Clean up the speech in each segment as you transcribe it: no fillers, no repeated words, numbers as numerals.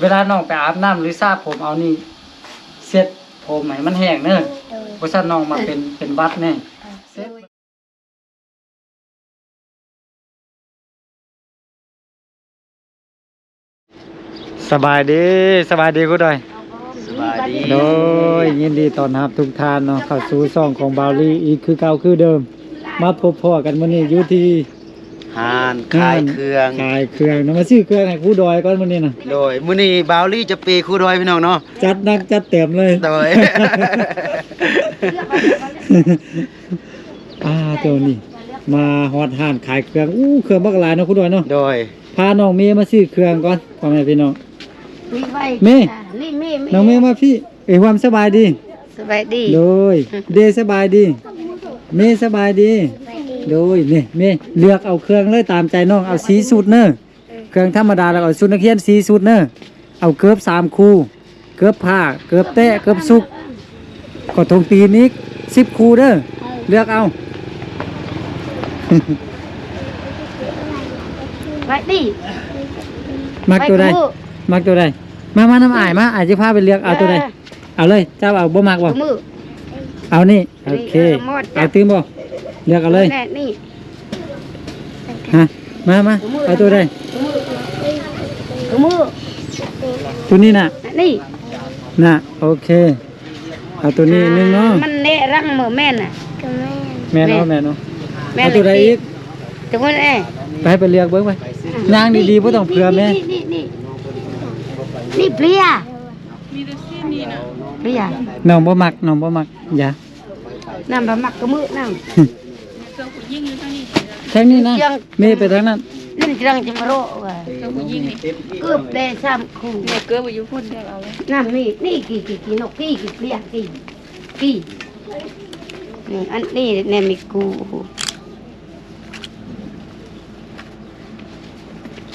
เวลาน้องไปอาบน้ำหรือสระผมเอานี่เซ็ตผมให้มันแห้งเด้อบ่ซั่นน้องมาเป็นหวัดแน่เซ็ตสบายดีคุณดอย สบายดี โดยยินดีต้อนรับทุกท่านเนาะเข้าสู่ช่องของบาวลี่อีกคือเก่าคือเดิม มาพบพ่อกันมื้อนี้อยู่ที่ หานขายเครื่อง ขายเครื่องเนาะมาซื้อเครื่องให้ครูดอยก่อนมื้อนี้น่ะ โดยมื้อนี้บาวลี่จะเปย์ครูดอยพี่น้องเนาะ จัดหนักจัดเต็มเลย โดย ตัวนี้มาฮอดห้านขายเครื่องเครื่องบักหลายเนาะครูดอยเนาะ โดย พาน้องเมย์มาซื้อเครื่องก่อนพ่อแม่พี่น้อง มีไว้ เมย์ นี่เมย์ น้องเมย์มาพี่ความสบายดี สบายดี โดยเดสบายดีเมย์สบายดีโดยนี่เมย์เลือกเอาเครื่องเลยตามใจน้องเอาสีสุดเนอะเครื่องธรรมดาแล้วเอาชุดนักเรียนสีสุดเนอะเอาเกือบ3คู่เกือบผ้าเกือบแตะเกือบสุกก็ทงตีนอีก10คู่เด้อเลือกเอา ไว้ดี มักตัวใดมักตัวใดมาน้ำอายมาอาจจะพาไปเลือกเอาตัวใดเอาเลยเจ้าเอาบ่มักบ่ มือ เอานี่โอเคเอาตื้มบ่เลือกเอาเลย แน่นี่ ฮะมาเอาตัวใด มือ ตัวนี้น่ะ นี่ น่ะโอเคเอาตัวนี้นึงเนาะ มันเละรังมือแม่น่ะ แม่เนาะเอาตัวใดอีก ตัวนี้ ไปเลือกเบิ่งไปย่างดีๆบ่ต้องเผื่อแม่ นี่เปลี่ยเปลี่ย น้องบ่มักอย่า น้ำบะมักกระมือน้ แค่นี้นะเมย์ไปทางนั้น ำนี่จังจะมาโรว่ะเกือบได้3คู่ เนี่ยเกลือไปอยู่พุ่นเดียวเอาเลย น้ำนี่กี่นกกี่เปลี่ยกี่อันนี้แน่มีกู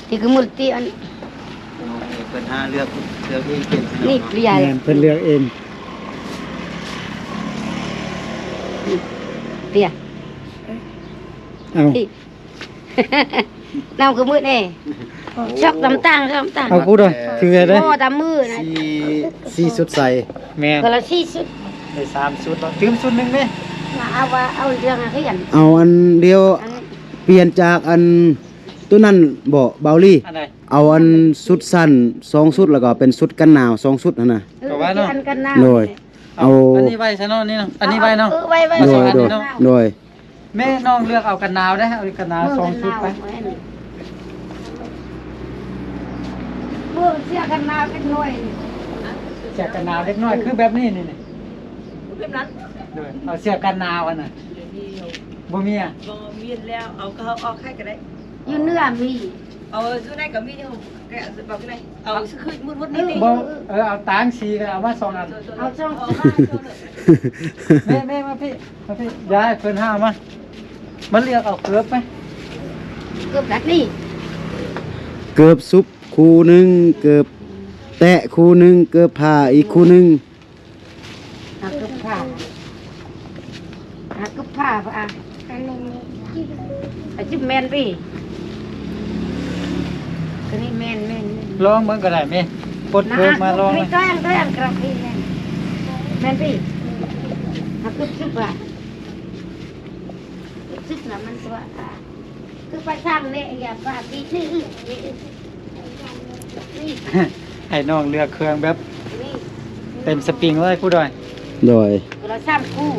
ที่คือมุลติอัน เพิ่นหาเลือกเองเป็น นี่เปลี่ย แม่นเพิ่นเลือกเอง เปลี่ย เอา ที่ น้ำคือมือนี่ช็อกตำตั้ง เอากูด้วยถือได้ โอ้ตำมือนะ สีสุดใส แม่น ก็ละสี่สุด ได้3ชุดแล้วตื้มชุดนึงเด้ มาเอาเรื่องอะไรกัน เอาอันเดียว อันนี้ เปลี่ยนจากอันตัวนั้นบ่บาวลี่ อันใด เอาอันสุดสั้น2สุดแล้วก็เป็นสุดกันหนาว2สุดนั่นน่ะ ก็ว่าเนาะ อันกันหน้า โดย เอา อันนี้ไว้ซะเนาะนี่เนาะอันนี้ไว้เนาะ ไว้ โดยโดยโดย แม่น้องเลือกเอากันหนาวได้เอากันหนาว2ชุดไป เมื่อเสียกันหน้าเป็นหน่วย เสียกันหนาวเล็กน้อยคือแบบนี้นี่ แบบนั้น โดยเอาเสียกันหนาวอันน่ะบ่มีอ่ะ บ่มีแล้วเอาก็เอาออกให้ก็ได้ อยู่เนื้อมี เอาอยู่ในก็มีอยู่แกะแบบนี้เอาคือมุดนี่นี่ บ่เอาตางสีก็เอามา2อัน เอาช่อง แม่มาพี่ยายเพิ่นหามามันเลือกเอาเกือบไหม เกือบแบบนี้ เกือบซุปคู่หนึงเกือบแตะคู่หนึงเกือบผ้าอีกคู่หนึง หาเกือบผ้าป่ะไอ้จิ๊บแมนพี่ก็นี่แมน ลองเบิ่งก็ได้แม่ปลดเกือบมาลอง ไม่ เลย ต้อยกระพี่แมนพี่หาเกือบซึบป่ะซึบน่ะมันตัวคือไปสร้างเนี่ยอย่าป่าพี่นี่นี่ ให้น้องเลือกเครื่องแบบ นี่ เต็มสปริงเลยผู้ดอย โดย เราสร้างคู่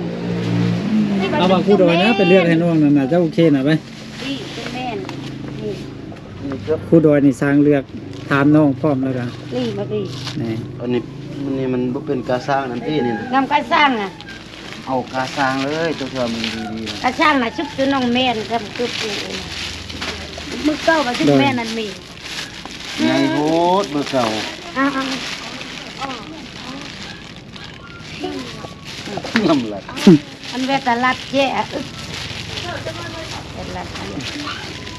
เอาบางผู้ดอยนะไปเลือกให้น้องนั่นน่ะจะโอเคน่ะไป นี่เป็นแมนนี่ ผู้ดอยนี่สร้างเลือกถามน้องพร้อมแล้วกัน นี่มาพี่ นี่ อันนี้มันบ่เป็นกาสร้างนั่นพี่นี่นะ นำการสร้างอ่ะ เอากาสร้างเลยตัวเธอมันดีๆนะ การสร้างน่ะชุบตัวน้องแมนครับคือปูมือเก้ามาชุบแม่นั่นมี ใหญ่โพดเบอร์เก่า อ้าว ลำลัด อันเวตาลัดแย่เป็นลัดอันนี้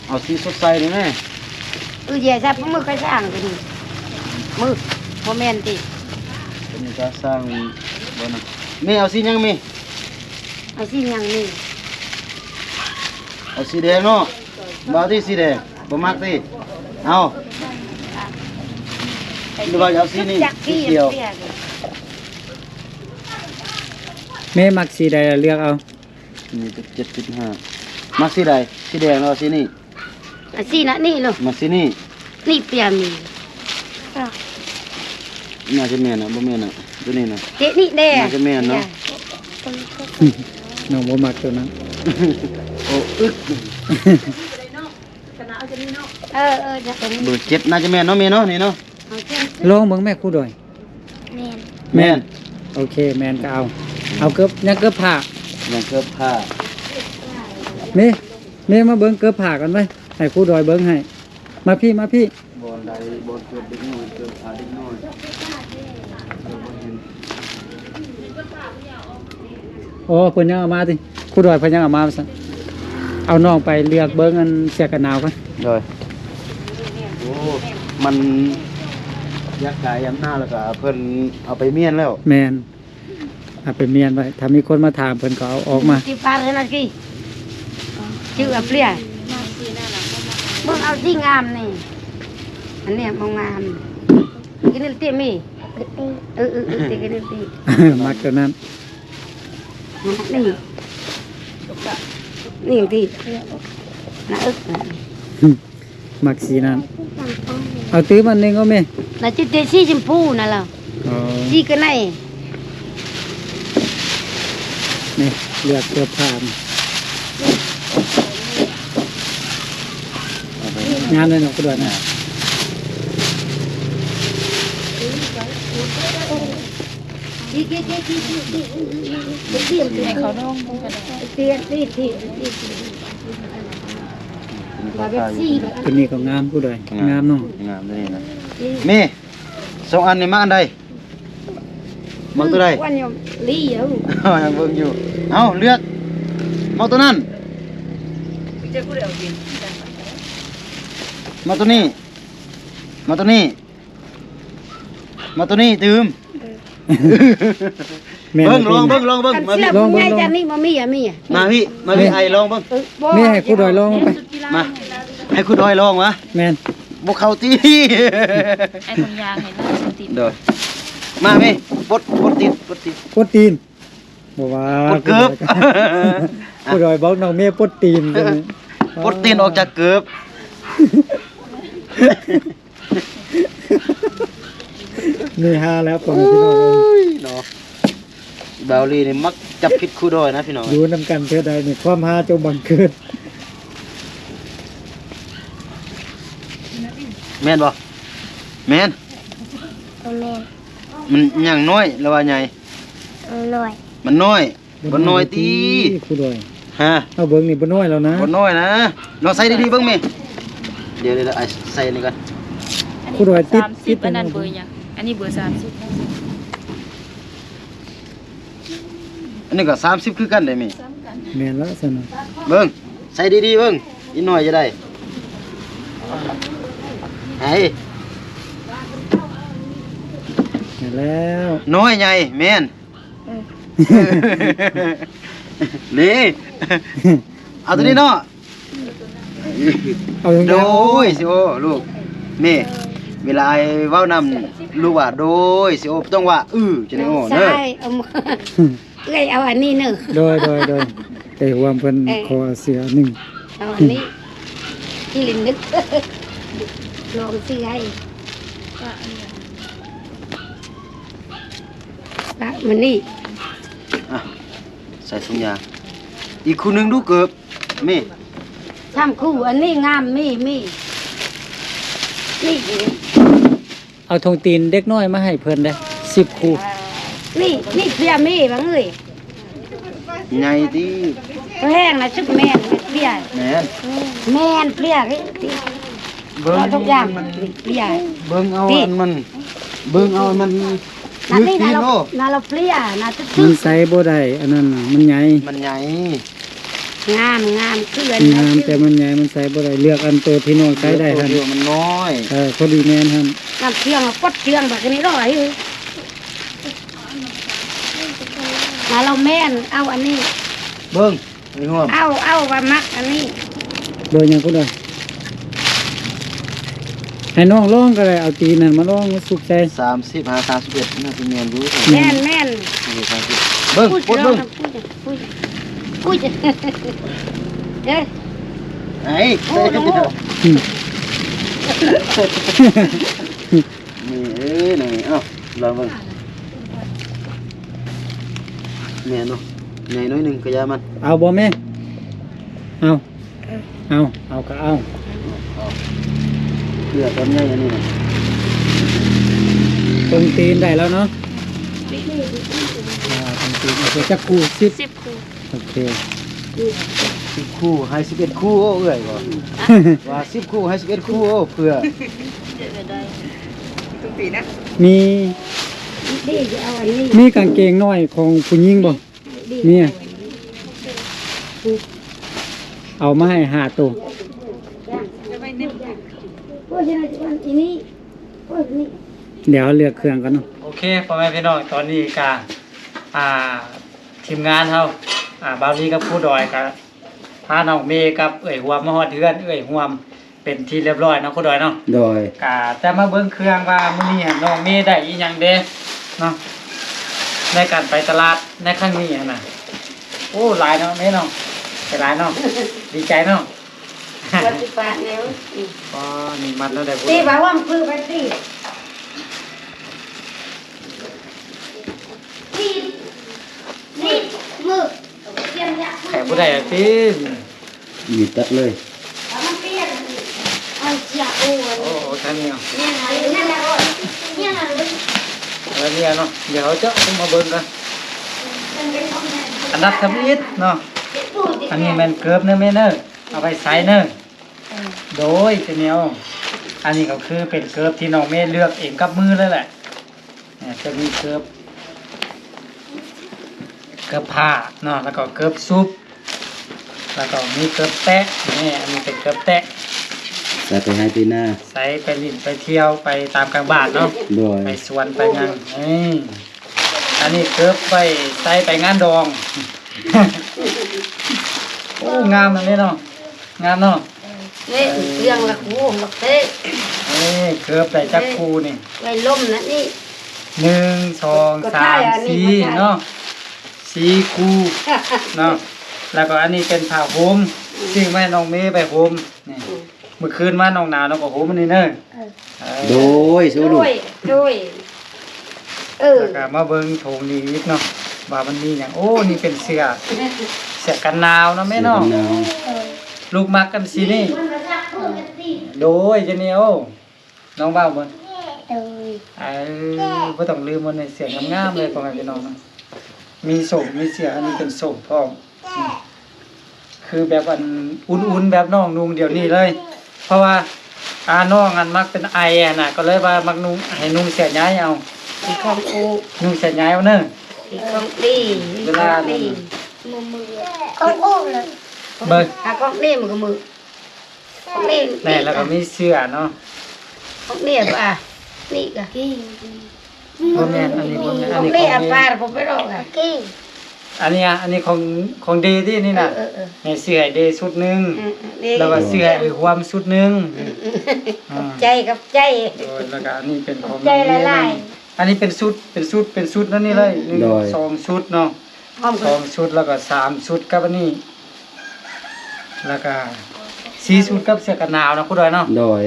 เอาสีสดใสนี่แม่ แย่ใช่พวกมือการสร้างกันนี่มือโมเมนติ เป็นกาสร้างบ่นะแม่เอาสีหยังแม่ เอาสิยังนี่ เอาสีแดงเนาะบ่เอาที่สีแดงบ่มักติเอา หรือว่าเอาสีนี่ จักกี้ เดียว เปลี่ยน เมมักสีใดเลือกเอา นี่7.5มักสีใดสีแดงแล้วสีนี่ อันสีน่ะนี่ลูก มักสีนี่ นี่เปลี่ยนมี น่าจะแม่นน่ะบ่แม่นน่ะตัวนี้น่ะ เจ๊นี่แดง น่าจะแม่นเนาะ น้องบ่มักตัวนั้น โอ้อึก เออจะเป็น เบอร์7น่าจะแม่นเนาะแม่เนาะนี่เนาะ เอาเส้น ลองเบิ่งแม่ครูดอย แม่น โอเคแมนก็เอาเอาเกือบยังเกือบผ่า ยังเกือบผ้า เมมาเบิ่งเกือบผ่ากันไหมให้ครูดอยเบิ่งให้มาพี่บอลใดบอลเกือบเด็กน้อยเกือบผ้าเด็กน้อย โอ้เพิ่นยังเอามาติครูดอยเพิ่นยังเอามาซะเอาน้องไปเลือกเบิ่งอันเสื้อกันหนาวกัน rồiโอ้มันยักษ์กายยำหน้าแล้วก็เพิ่นเอาไปเมียนแล้ว แมนเอาไปเมียนไว้ถ้ามีคนมาถามเพิ่นก็เอาออกมา ที่ปลาเลยนะกี่ชื่อเปลี่ยนมึงเอาที่งามนี่อันเนี้ยมองงามกินนี่ตีมีตีกินนี่ตี มักตัวนั้น นี่นี่ตีน่าอึก มักสีนั้นเอาตื้อมันหนึงเอาแม่ น่าจุดเดซี่ชมพูน่ะล่ะ อ๋อ ซี่กันไหน นี่เลือกเสื้อผ้านี่งามเลยเนาะครูดอยนะ เขาน้องเตียนตีตีว่าแบบซี่ ตัวนี้ก็งามครูดอยงามเนาะ งามตัวนี้นะมีสองอันนี่มาอันใดมักตัวใด วันยมลีอยู่ ยังเบิ่งอยู่เอาเลือกมักตัวนั้นมาตัวนี้มาตัวนี้มาตัวนี้ตื่ม แม่น เบิ่ง จริ ลองเบิ่งลองเบิ่งมา เสื้ พี่ อมึงไงจันนี่มามีอ่ะมีอ่ะ มาพี่ไอลองเบิ่ง แม่ให้ครูดอยลองไป มาให้คุณดอยลองวะ แม่น บกเข้าตี ไอ้คนยางเห็นแล้วติด เด้อมาพี่ปดติด ปดตีนบ่ว่า ปดเกือบ ครูดอยบอกน้องเมย์ปดตีนจังเลย ปดตีนออกจากเกือบ นี่ฮาแล้วผมพี่น้องเอ้ย เนาะบาวลีนี่มักจับผิดคู่ดอยนะพี่น้อง ดูนำกันเท่าใดนี่ความฮาจงบังเกิด แม่นบ่แม่นมันยังน้อยแล้วว่าใหญ่มันน้อยบ่น้อยตี ครูดอย ฮะ เอาเบิ่งนี่บ่น้อยแล้วนะ บ่น้อยนะลองใส่ดีๆเบิ่งแม่เดี๋ยวไอ้ใส่นี่ก่อน ครูดอยติด 30อันนั้นเบอร์ยังอันนี้เบอร์30 อันนี้ก็30คือกันได้แม่ แม่นแล้วซั่นน่ะ เบิ่งใส่ดีๆเบิ่งอีกหน่อยจะได้ไอ้ แม่นแล้ว น้อยใหญ่แม่นนี่เอาตัวนี้เนาะ เอาอย่าง โด เดียวย สิโอลูกแม่เวลาเว้านำลูกว่าโดยสิโอต้องว่าจะได้โอ้เด้อ ใช่เอามาเอ้ยเอาอันนี้เนอะ โดยแต่รวมเพิ่นขอเสือหนึง เอาอันนี้ที่ลินนึกลองซื้อให้ปะมันนี่ อ่ะใส่ถุงยางอีกคู่หนึงดูเกือบแม่ ทำคู่อันนี้งามมีนี่ เอาธงตีนเด็กน้อยมาให้เพิ่นได้10คู่ นี่เพียมีบางเอ้ย ใหญ่ติ ตัวแห้งนะชุบแม่นเพีย แม่น แม่นเพียที่ เบิ่ง เอาทุกอย่าง มัน เพีย เบิ่งเอาอันมันเบิ่งเอาอันมัน นั่นนี่ ตี นะ โล เราเพียนะตึ๊ มัน ด ใส่บ่ได้อันนั้นน่ะมันใหญ่ มันใหญ่ งามคืออัน งามแต่มันใหญ่มันใส่บ่ได้เลือกอันตัวที่น้องใส่ได้หั่น เดียวมันน้อย พอดีแม่นหั่น น้ำเชียงกดเชียงแบบนี้ร้อยมาเราแม่นเอาอันนี้ เบิ่งไอ้ห่วง เอาว่ามักอันนี้ โดยหยังก็ได้ ให้น้องลองก็ได้เอาตีนนั่นมาลองมาสุกใจ 30 31น่าสิแม่นอยู่ แม่นแม่น นี่30เบิ่งกดเบิ่ง พูดเด้อ ไอ้ โอ้โห อืม นี่นี่เอ้าลองเบิ่งแม่นเนาะใหญ่น้อยหนึงก็ยามัน เอาบ่แม่เอาเอาก็เอา เกลือตอนใหญ่อันนี้น่ะ ตรงตีนได้แล้วเนาะตรงตีนโอเคจักคู่10 10คู่ โอเค 10คู่ให้11คู่โอ้เอ้ยบ่ว่า10คู่ให้11คู่โอ้เพื่อ ตุ้งตีนะ มี ดีจะเอาอันนี้ มีกางเกงน้อยของผู้หญิงบ่มีอะเอามาให้5ตัว จะไปนิ่ม พูดจะอันนี้พูดนี่ เดี๋ยวเลือกเครื่องกันเนาะโอเคพ่อแม่พี่น้องตอนนี้ก็ทีมงานเฮาบาวลีกับผู้ดอยก็พาน้องเมย์กับเอ้ยหวมมาฮอดเฮือนเอ้ยหวมเป็นที่เรียบร้อยเนาะผู้ดอยเนาะ โดย ก็แต่มาเบิ่งเครื่องว่ามื้อนี้น้องเมย์ได้อีหยังเด้เนาะในการไปตลาดในครั้งนี้น่ะโอ้หลายเนาะเมย์เนาะหลายเนาะดีใจเนาะ วันที่8แล้ว ก็นี่มัดแล้วได้ผู้ ตีบ่ว่ามันคือไปตีนี่มือเตรียมยา แขกผู้ใดอะติ หยิบตัดเลย มันเปลี่ยนเอาเสียโอ้ โอ้ท่านนี้เอา เนี่ยนะนั่นแหละเนี่ยนะ แล้วเนี่ยเนาะเดี๋ยวจะมาเบิ่งกันอันดับทำอิฐเนาะอันนี้แมันเกือบเนื้อแม่เนอเอาไปใส่เนอโดยจะเหนียวอันนี้ก็คือเป็นเกือบที่น้องเมย์เลือกเองกับมือเลยแหละเนี่ยจะมีเกือบผ้าเนาะแล้วก็เกือบซุปแล้วก็มีเกือบแตะนี่อันนี้เป็นเกือบแตะ ใส่ไปให้ปีหน้า ใส่ไปลิ่นไปเที่ยวไปตามกลางบ้านเนาะ โดย ไปสวนไปงานนี่อันนี้เกือบไปใส่ไปงานดอง โอ้งามอันนี้เนาะงามเนาะ นี่เรื่องละกูละเต้ นี่เกือบได้จักคูนี่ ไว้ล่มนะนี่ 1 2 3 4เนาะ4คูเนาะแล้วก็อันนี้เป็นผ้าห่มซึ่งแม่น้องเมย์ไปห่มนี่เมื่อคืนมาน้องหนาวน้องก็ห่มอันนี้เด้อ โดยสู้ลูก ด้วยแล้วก็มาเบิ่งโถงนี้อีกเนาะว่ามันมีหยังโอ้นี่เป็นเสื้อกันหนาวเนาะแม่เนาะ หนาว ลูกมักกันสินี่โดยเจเนียวน้องบ้าบ่บ่ต้องลืมมันในเสียงงามๆเลยพ่อแม่พี่น้องเนาะมีส่งมีเสียงอันนี้เป็นส่งพร้อมคือแบบอันอุ่นๆแบบน้องนุ่งเดี๋ยวนี้เลย เพราะว่าน้องอันมักเป็นไออะน่ะก็เลยว่ามักนุ่งให้นุ่งเสียย้ายเอา อีกของกู นุ่งเสียย้ายเอาเด้อ อีกของดี เวลา ดีของกูเลย เบิ่ง ของดีมันก็มือของดี แน่แล้วก็มีเสื้อเนาะ ของดีป่ะนี่ก็ บ่แม่นอันนี้บ่แม่น ข อัน อง นี้ ดี ขอ อ่ะ งดี ป้าผมไม่รู้อ่ะ อันนี้อันนี้ของดีที่นี่น่ะให้เสื้อให้เดชุดหนึงแล้วก็เสื้อให้ความชุดหนึง ใจกับใจ โดยแล้วก็อันนี้เป็นของ ใจละลาย อันนี้เป็นชุดนั่นนี่เลย1 2ชุดเนาะ พร้อมกัน 2ชุดแล้วก็3ชุดกับอันนี้แล้วก็4ชุดกับเสื้อกันหนาวนะคุณดอยเนาะ โดย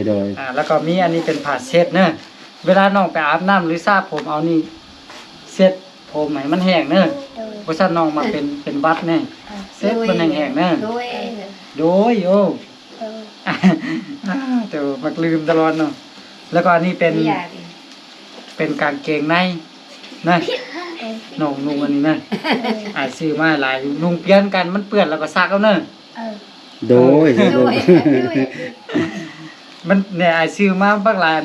แล้วก็มีอันนี้เป็นผ้าเช็ดเนอะเวลาน้องไปอาบน้ำหรือสระผมเอานี่เช็ดผมให้มันแห้งเนอะเพราะฉะนั้นน้องมาเป็นบัดแน่เช็ดมันแห้งๆเนอะ ด้วย โดยโอ้เดี๋ยวมักลืมตลอดเนาะแล้วก็อันนี้เป็นกางเกงในนะน้องนุ่งอันนี้นะอายซื้อมาหลายอยู่นุ่งเปลี่ยนกันมันเปื้อนแล้วก็ซักเอาเนอะ โดย มันเนี่ยอายซื้อมาบักหลาย1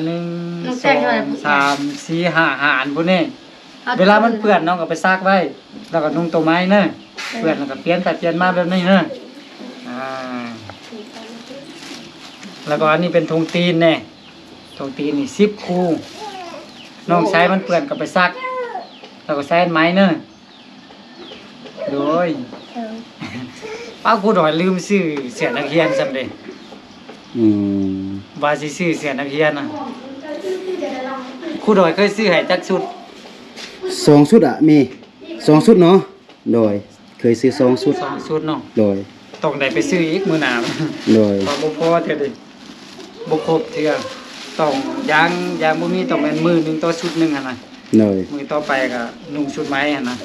2 3 4 5หารพวกนี้เวลามันเปื้อนน้องก็ไปซักไว้แล้วก็นุ่งตัวไม้เนอะเปื้อนแล้วก็เปลี่ยนไปเปลี่ยนมาแบบนี้เนอะแล้วก็อันนี้เป็นธงตีนแน่ธงตีนนี่10คู่น้องใช้มันเปื้อนก็ไปซักแล้วก็ใช้ไม้เนอะโดยป้ากูดอยลืมซื้อเสื้อนักเรียนซำเด้ อืม บ ว่าสิซื้อเสื้อนักเรียนน่ะครูดอยเคยซื้อให้จักชุด 2ชุดอะมี2ชุดเนาะโดยเคยซื้อ2ชุด 2ชุดเนาะ โดย ต้องได้ไปซื้ออีกมื้อหน้า โดย พอบ่พอเทื่อดิบ่ครบเทื่อต้องยางบ่มีต้องแม่นมื้อหนึงต่อชุดหนึงหั่นน่ะ โดย มื้อต่อไปก็นุ่งชุดใหม่หั่นน่ะ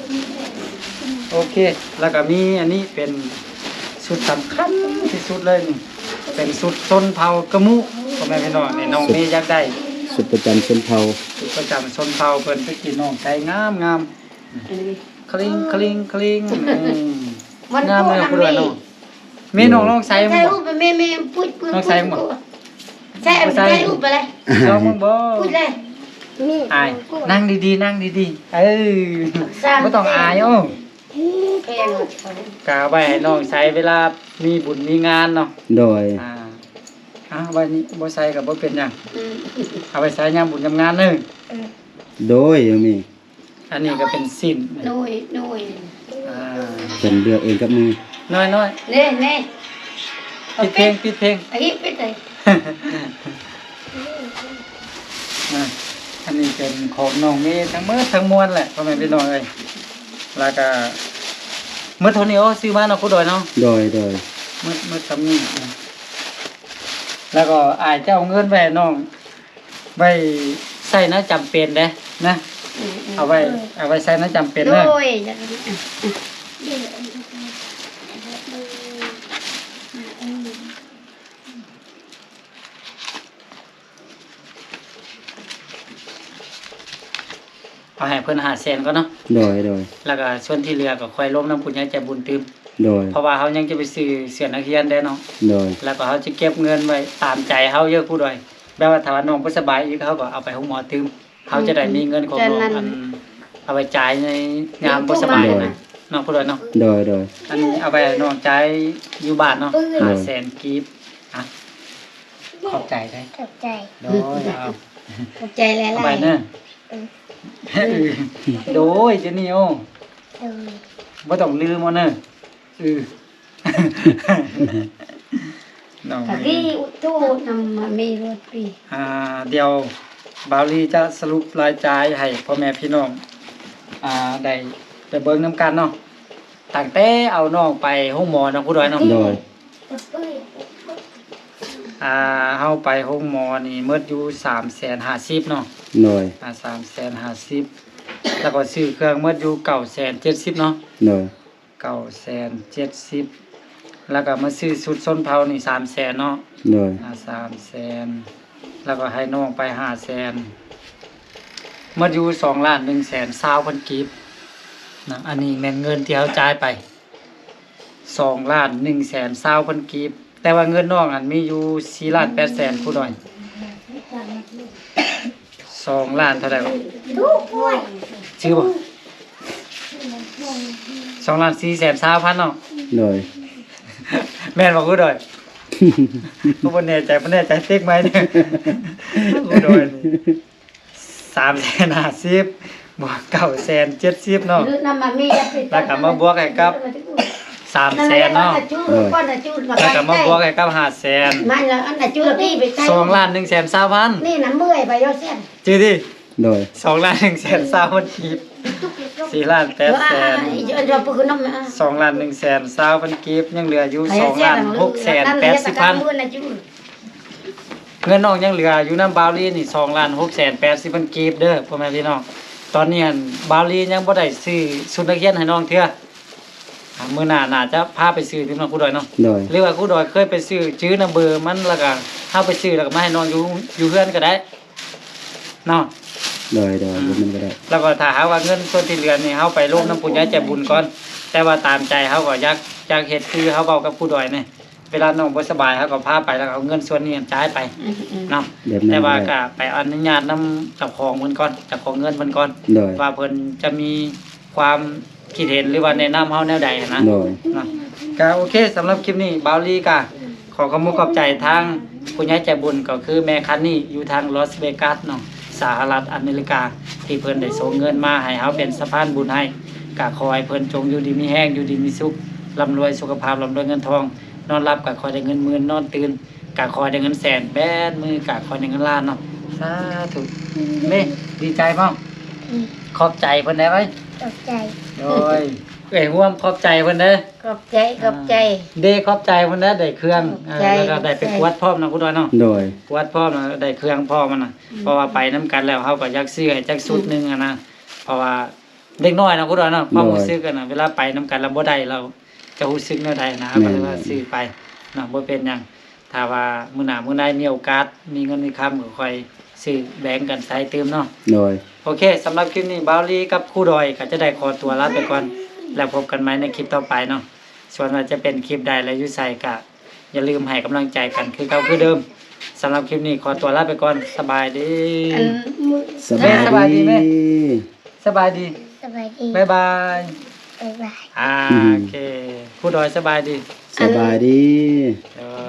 โอเค แล้วก็มีอันนี้เป็นชุดสำคัญที่สุดเลยนี่เป็นชุดชนเผ่ากะมุพ่อแม่พี่น้องนี่น้องเมย์อยากได้ สุดประจำชนเผ่า ชุดประจำชนเผ่าเพิ่นไปกินน้องใช้งามคลิงคลิงคลิงงามเลยผู้ด้วยน้องเมย์น้องลองใส่ ใส่ มั้ง รูปไปแม่พูด น้องใส่มั้ง ใส่รูปไปเลย ลองมั้งบ่ พูดเลยนี่ อายนั่งดีๆนั่งดีๆบ่ต้องอายโอ้ แพง กะไว้ให้น้องใช้เวลามีบุญมีงานเนาะ โดย วันนี้บ่ใส่ก็บ่เป็นหยังเอาไปใส่ยามบุญยามงานเด้อ โดยยังมี อันนี้ก็เป็นสิ้น หน่วย เป็นเลือกเองกับมือ น้อย เน่ ๆปิดเพลง ไอ้ปิดเลย อันนี้เป็นของน้องเมย์ทั้งหมดทั้งมวลแหละพ่อแม่พี่น้องเอ้ยแล้วก็เมื่อเท่านี้ซื้อมาเนาะครูดอยเนาะ โดย เมื่อทำนี่แล้วก็อายเจ้าเงินไว้น้องไว้ใส่นะจำเป็นเด้นะเอาไว้ใส่นะจำเป็น โด นะ ย เอาให้เพิ่น500,000ก็เนาะ โดย แล้วก็ส่วนที่เหลือก็ค่อยล้มน้ำปุญญาใจบุญตืม โดย เพราะว่าเขายังจะไปซื้อเสื้อนักเรียนได้เนาะ โดย แล้วก็เขาจะเก็บเงินไว้ตามใจเขาเยอะผู้ใดแบบว่าถ้าว่าน้องบ่สบายอีกเขาก็เอาไปห้องหมอตืมเขาจะได้มีเงินของน้องอันเอาไปจ่ายในยามบ่สบายนะน้องผู้ใดเนาะ โดย อันนี้เอาไปให้น้องจ่ายอยู่บ้านเนาะ500,000กีบอ่ะขอบใจได้ ขอบใจ โดยเอา ขอบใจหลาย เอาไปเด้อโดยเจนี่โอ้บ่ต้องลืมเอาเด้อน้อง ๆที่อุตุนำมามีรถปี เดี๋ยวบาวลีจะสรุปรายจ่ายให้พ่อแม่พี่น้องได้ไปเบิ่งนำกันเนาะตั้งแต่เอาน้องไปห้องหมอเนาะผู้ดอยเนาะ โดย เฮาไปห้องหมอนี่หมดอยู่350,000เนาะ โดย 350,000แล้วก็ซื้อเครื่องหมดอยู่970,000เนาะ โดย 970,000แล้วก็มาซื้อชุดส้นเผานี่300,000เนาะ โดย 300,000แล้วก็ให้น้องไป500,000มาอยู่2,120,000กีบนะอันนี้แม่นเงินที่เขาจ่ายไป2,120,000กีบแต่ว่าเงินน้องอันมีอยู่4,800,000ผู้ดอย2ล้านเท่าไหร่บ่ชื่อบ่2,420,000เนาะ โดย แม่นบ่ผู้ดอยผู้บ่แน่ใจเต็กไหมเนี่ยผู้ดอยนี่350,000บวก970,000เนาะ หรือนำมามี แล้วก็มาบวกให้กับ300,000เนาะแล้วก็มาบวกให้กับ500,000 มันแล้วอันน่ะจุลพี่ไปใช้ 2,120,000 นี่น้ำเมื่อยไปโยเซียน จื้อดิ โดย 2,120,000กีบ4,800,000 เราพูดน้ำ 2,120,000กีบยังเหลืออยู่2,680,000เงินน้องยังเหลืออยู่นำบาวลีนี่2,680,000กีบเด้อพ่อแม่พี่น้องตอนนี้บาวลียังบ่ได้ซื้อชุดนักเรียนให้น้องเทื่อมื้อหน้าน่าจะพาไปซื้อพี่น้องผู้ดอยเนาะ โดย หรือว่าผู้ดอยเคยไปซื้อจื้อนำเบอร์มันแล้วก็เฮาไปซื้อแล้วก็มาให้น้องอยู่เฮือนก็ได้เนาะ โดยมันก็ได้ แล้วก็ถ้าหาว่าเงินส่วนที่เหลือนี่เฮาไปร่วมน้ำปุญญาใจบุญก่อนแต่ว่าตามใจเฮาก็อยากเฮ็ดคือเฮาเว้ากับผู้ดอยนี่เวลาน้องบ่สบายเฮาก็พาไปแล้วก็เอาเงินส่วนนี้จ่ายไปเนาะ แบบนั้น แต่ว่า ก็ ก็ไปอนุญาตนำเจ้าของเพิ่นก่อนเจ้าของเงินเพิ่นก่อน โดย ว่าเพิ่นจะมีความคิดเห็นหรือว่าแนะนำเฮาแนวใดนะ โดย เนาะก็โอเคสำหรับคลิปนี้บาวลีก็ขอขอบคุณขอบใจทางผู้ใหญ่ใจบุญก็คือแม่คันนี่อยู่ทางลอสเวกัสเนาะสหรัฐอเมริกาที่เพิ่นได้ส่งเงินมาให้เฮาเป็นสะพานบุญให้ก็ขอให้เพิ่นจงอยู่ดีมีแห้งอยู่ดีมีสุขร่ำรวยสุขภาพร่ำรวยเงินทองนอนหลับก็ขอได้เงินหมื่นนอนตื่น กะคอยได้เงินแสนแบนมือกะคอยได้เงินล้านเนาะสาธุแม่ดีใจบ่ขอบใจเพิ่นได้ไหม ขอบใจ โอ้ยร่วมขอบใจเพิ่นเด้อ ขอบใจขอบใจ เด้ขอบใจเพิ่นเด้อได้เครื่อง ขอบใจ แล้วก็ได้ไปกวดพร้อมนะผู้ดอยเนาะ โดย กวดพร้อมนะได้เครื่องพร้อมมันน่ะเพราะว่าไปนํกันแล้วเฮาก็อยากซื้อให้จักชุดหนึงอะนะเพราะว่าเด็กน้อยนะผู้ดอยเนาะความรู้สึกกันน่ะเวลาไปนํกันแล้วบ่ได้เราจะรู้สึกแนวใดนะก็เลยว่าซื้อไปเนาะบ่เป็นหยังถ้าว่ามื้อหน้ามื้อใดมีโอกาสมีเงินมีคำก็ค่อยซื้อแบ่งกันใช้เติมเนาะ โดย โอเคสำหรับคลิปนี้บาวลีกับครู่ดอยก็จะได้ขอตัวลาไปก่อนแล้วพบกันใหม่ในคลิปต่อไปเนาะส่วนว่าจะเป็นคลิปใดและอยุใส่ก็อย่าลืมให้กำลังใจกันคือเก่าคือเดิมสำหรับคลิปนี้ขอตัวลาไปก่อนสบายดี อันมือ สบาย สบายดีไหม สบายดี สบายดี บ๊ายบาย บ๊ายบาย โอเคครู่ดอยสบายดี สบายดี เออ